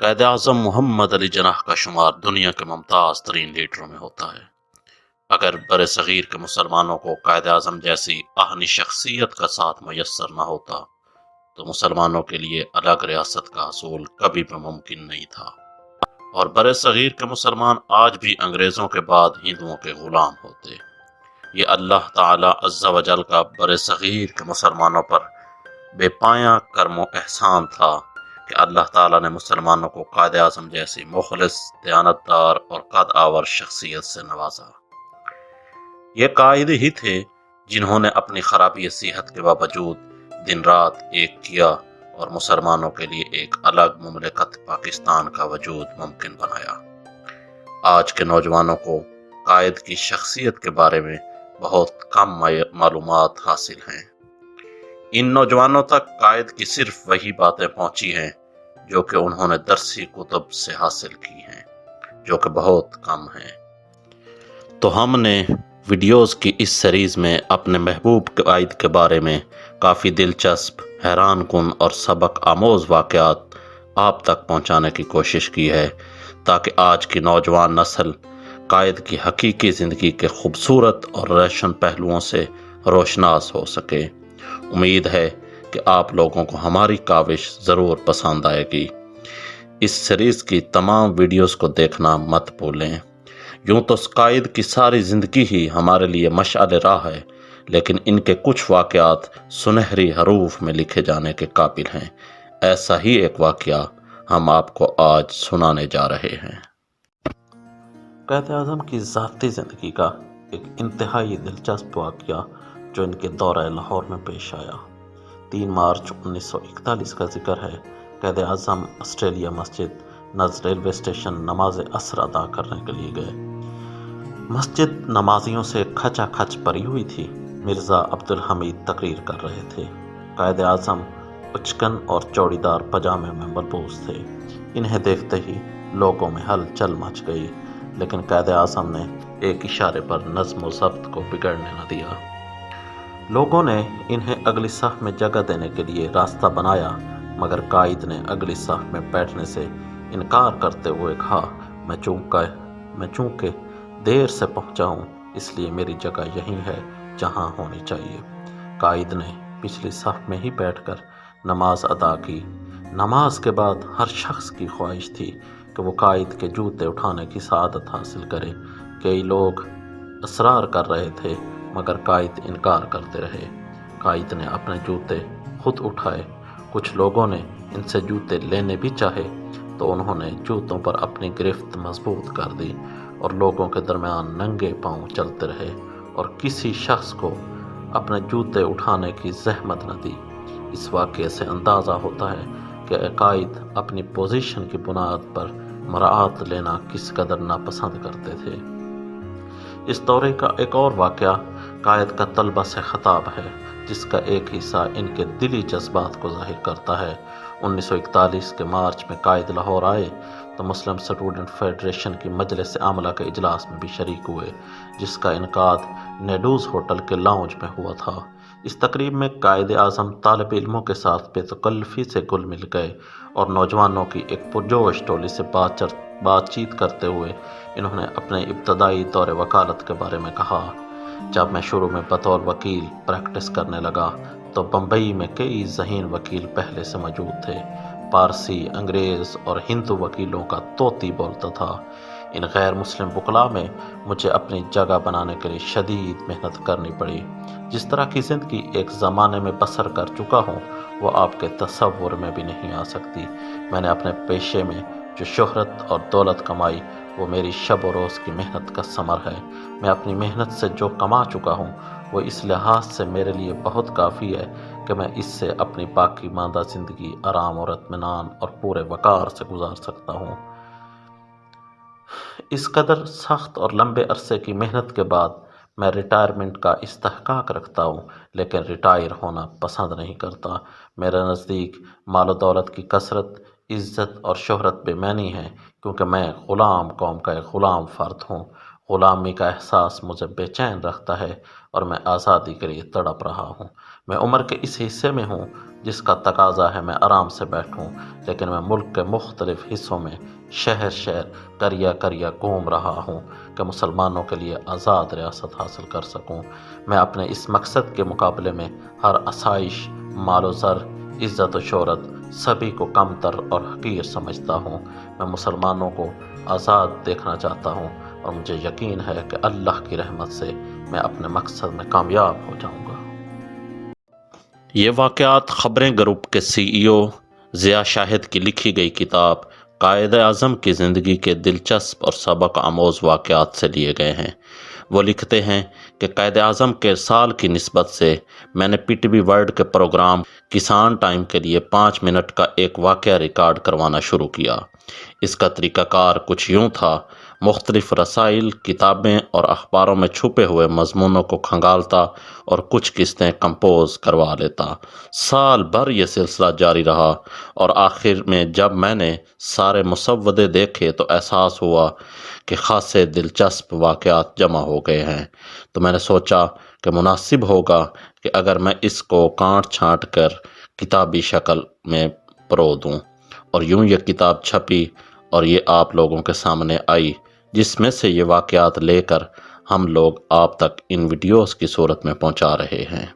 قائد اعظم محمد علی جناح کا شمار دنیا کے ممتاز ترین لیڈروں میں ہوتا ہے۔ اگر برصغیر کے مسلمانوں کو قائد اعظم جیسی اہنی شخصیت کا ساتھ میسر نہ ہوتا تو مسلمانوں کے لیے الگ ریاست کا حصول کبھی بھی ممکن نہیں تھا، اور برصغیر کے مسلمان آج بھی انگریزوں کے بعد ہندوؤں کے غلام ہوتے۔ یہ اللہ تعالی عز و جل کا برصغیر کے مسلمانوں پر بے پایاں کرم و احسان تھا کہ اللہ تعالیٰ نے مسلمانوں کو قائد اعظم جیسی مخلص، دیانتدار اور قد آور شخصیت سے نوازا۔ یہ قائد ہی تھے جنہوں نے اپنی خرابی صحت کے باوجود دن رات ایک کیا اور مسلمانوں کے لیے ایک الگ مملکت پاکستان کا وجود ممکن بنایا۔ آج کے نوجوانوں کو قائد کی شخصیت کے بارے میں بہت کم معلومات حاصل ہیں۔ ان نوجوانوں تک قائد کی صرف وہی باتیں پہنچی ہیں جو کہ انہوں نے درسی کتب سے حاصل کی ہیں، جو کہ بہت کم ہیں۔ تو ہم نے ویڈیوز کی اس سیریز میں اپنے محبوب قائد کے بارے میں کافی دلچسپ، حیران کن اور سبق آموز واقعات آپ تک پہنچانے کی کوشش کی ہے، تاکہ آج کی نوجوان نسل قائد کی حقیقی زندگی کے خوبصورت اور روشن پہلوؤں سے روشناس ہو سکے۔ امید ہے کہ آپ لوگوں کو ہماری کاوش ضرور پسند آئے گی۔ اس سیریز کی تمام ویڈیوز کو دیکھنا مت بھولیں۔ یوں تو قائد کی ساری زندگی ہی ہمارے لیے مشعل راہ ہے، لیکن ان کے کچھ واقعات سنہری حروف میں لکھے جانے کے قابل ہیں۔ ایسا ہی ایک واقعہ ہم آپ کو آج سنانے جا رہے ہیں۔ قائد اعظم کی ذاتی زندگی کا ایک انتہائی دلچسپ واقعہ جو ان کے دورہ لاہور میں پیش آیا۔ 3 مارچ 1941 کا ذکر ہے۔ قائد اعظم آسٹریلیا مسجد نزد ریلوے اسٹیشن نماز عصر ادا کرنے کے لیے گئے۔ مسجد نمازیوں سے کھچا کھچ بھری ہوئی تھی۔ مرزا عبدالحمید تقریر کر رہے تھے۔ قائد اعظم اچکن اور چوڑی دار پاجامے میں ملبوس تھے۔ انہیں دیکھتے ہی لوگوں میں ہلچل مچ گئی، لیکن قائد اعظم نے ایک اشارے پر نظم و ضبط کو بگڑنے نہ دیا۔ لوگوں نے انہیں اگلی صف میں جگہ دینے کے لیے راستہ بنایا، مگر قائد نے اگلی صف میں بیٹھنے سے انکار کرتے ہوئے کہا، میں چونکہ دیر سے پہنچا ہوں، اس لیے میری جگہ یہیں ہے جہاں ہونی چاہیے۔ قائد نے پچھلی صف میں ہی بیٹھ کر نماز ادا کی۔ نماز کے بعد ہر شخص کی خواہش تھی کہ وہ قائد کے جوتے اٹھانے کی سعادت حاصل کرے۔ کئی لوگ اصرار کر رہے تھے، مگر قائد انکار کرتے رہے۔ قائد نے اپنے جوتے خود اٹھائے۔ کچھ لوگوں نے ان سے جوتے لینے بھی چاہے تو انہوں نے جوتوں پر اپنی گرفت مضبوط کر دی اور لوگوں کے درمیان ننگے پاؤں چلتے رہے اور کسی شخص کو اپنے جوتے اٹھانے کی زحمت نہ دی۔ اس واقعے سے اندازہ ہوتا ہے کہ قائد اپنی پوزیشن کی بنیاد پر مراعات لینا کس قدر ناپسند کرتے تھے۔ اس دورے کا ایک اور واقعہ قائد کا طلبہ سے خطاب ہے، جس کا ایک حصہ ان کے دلی جذبات کو ظاہر کرتا ہے۔ 1941 کے مارچ میں قائد لاہور آئے تو مسلم اسٹوڈنٹ فیڈریشن کی مجلس عاملہ کے اجلاس میں بھی شریک ہوئے، جس کا انعقاد نیڈوز ہوٹل کے لاؤنج میں ہوا تھا۔ اس تقریب میں قائد اعظم طالب علموں کے ساتھ بے تکلفی سے گل مل گئے اور نوجوانوں کی ایک پرجوش ٹولی سے بات چیت کرتے ہوئے انہوں نے اپنے ابتدائی دور وکالت کے بارے میں کہا۔ جب میں شروع میں بطور وکیل پریکٹس کرنے لگا تو بمبئی میں کئی ذہین وکیل پہلے سے موجود تھے۔ پارسی، انگریز اور ہندو وکیلوں کا طوطی بولتا تھا۔ ان غیر مسلم وکلاء میں مجھے اپنی جگہ بنانے کے لیے شدید محنت کرنی پڑی۔ جس طرح کی زندگی ایک زمانے میں بسر کر چکا ہوں وہ آپ کے تصور میں بھی نہیں آ سکتی۔ میں نے اپنے پیشے میں جو شہرت اور دولت کمائی وہ میری شب و روز کی محنت کا ثمر ہے۔ میں اپنی محنت سے جو کما چکا ہوں وہ اس لحاظ سے میرے لیے بہت کافی ہے کہ میں اس سے اپنی باقی ماندہ زندگی آرام اور اطمینان اور پورے وقار سے گزار سکتا ہوں۔ اس قدر سخت اور لمبے عرصے کی محنت کے بعد میں ریٹائرمنٹ کا استحقاق رکھتا ہوں، لیکن ریٹائر ہونا پسند نہیں کرتا۔ میرے نزدیک مال و دولت کی کثرت، عزت اور شہرت بے معنی ہے، کیونکہ میں غلام قوم کا ایک غلام فرد ہوں۔ غلامی کا احساس مجھے بے چین رکھتا ہے اور میں آزادی کے لیے تڑپ رہا ہوں۔ میں عمر کے اس حصے میں ہوں جس کا تقاضا ہے میں آرام سے بیٹھوں، لیکن میں ملک کے مختلف حصوں میں شہر شہر کریا کریا گھوم رہا ہوں کہ مسلمانوں کے لیے آزاد ریاست حاصل کر سکوں۔ میں اپنے اس مقصد کے مقابلے میں ہر آسائش، مال و زر، عزت و شہرت سبھی کو کم تر اور حقیر سمجھتا ہوں۔ میں مسلمانوں کو آزاد دیکھنا چاہتا ہوں اور مجھے یقین ہے کہ اللہ کی رحمت سے میں اپنے مقصد میں کامیاب ہو جاؤں گا۔ یہ واقعات خبریں گروپ کے CEO ضیاء شاہد کی لکھی گئی کتاب قائد اعظم کی زندگی کے دلچسپ اور سبق آموز واقعات سے لیے گئے ہیں۔ وہ لکھتے ہیں کہ قائد اعظم کے سال کی نسبت سے میں نے PTV ورلڈ کے پروگرام کسان ٹائم کے لیے 5 منٹ کا ایک واقعہ ریکارڈ کروانا شروع کیا۔ اس کا طریقہ کار کچھ یوں تھا: مختلف رسائل، کتابیں اور اخباروں میں چھپے ہوئے مضمونوں کو کھنگالتا اور کچھ قسطیں کمپوز کروا لیتا۔ سال بھر یہ سلسلہ جاری رہا اور آخر میں جب میں نے سارے مسودے دیکھے تو احساس ہوا کہ خاصے دلچسپ واقعات جمع ہو گئے ہیں۔ تو میں نے سوچا کہ مناسب ہوگا کہ اگر میں اس کو کاٹ چھانٹ کر کتابی شکل میں پرو دوں، اور یوں یہ کتاب چھپی اور یہ آپ لوگوں کے سامنے آئی، جس میں سے یہ واقعات لے کر ہم لوگ آپ تک ان ویڈیوز کی صورت میں پہنچا رہے ہیں۔